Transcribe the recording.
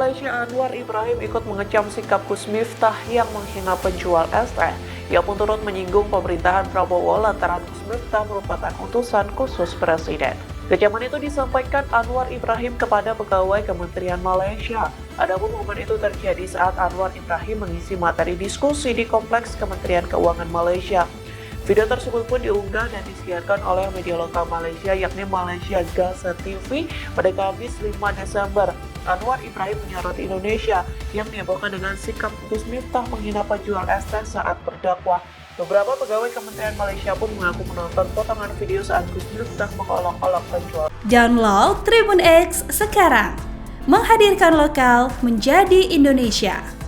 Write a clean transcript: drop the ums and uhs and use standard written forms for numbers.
Malaysia Anwar Ibrahim ikut mengecam sikap Gus Miftah yang menghina penjual es teh. Ia pun turut menyinggung pemerintahan Prabowo lantaran Gus Miftah merupakan utusan khusus presiden. Kecaman itu disampaikan Anwar Ibrahim kepada pegawai Kementerian Malaysia. Adapun momen itu terjadi saat Anwar Ibrahim mengisi materi diskusi di Kompleks Kementerian Keuangan Malaysia. Video tersebut pun diunggah dan disiarkan oleh media lokal Malaysia yakni Malaysia Gazette TV pada Kamis 5 Desember. Anwar Ibrahim menyoroti Indonesia yang dihebohkan dengan sikap Gus Miftah menghina penjual es teh saat berdakwah. Beberapa pegawai Kementerian Malaysia pun mengaku menonton potongan video saat Gus Miftah mengolok-olok penjual. Download Tribun X sekarang, menghadirkan lokal menjadi Indonesia.